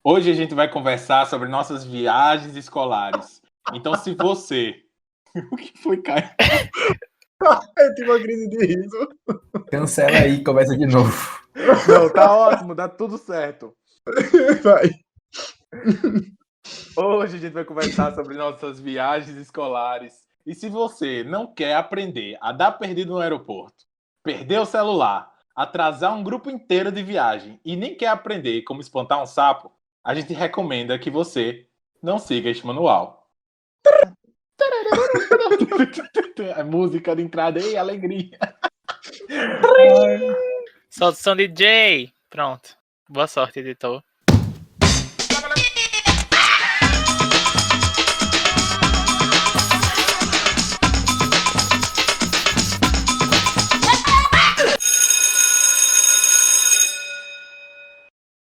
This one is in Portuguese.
Hoje a gente vai conversar sobre nossas viagens escolares. Então, se você... O que foi, Caio? Eu tive uma crise de riso. Cancela aí, começa de novo. Não, tá ótimo, dá tudo certo. Vai. Hoje a gente vai conversar sobre nossas viagens escolares. E se você não quer aprender a dar perdido no aeroporto, perder o celular, atrasar um grupo inteiro de viagem e nem quer aprender como espantar um sapo, a gente recomenda que você não siga este manual. A música de entrada e alegria. Solta o som DJ. Pronto. Boa sorte, editor.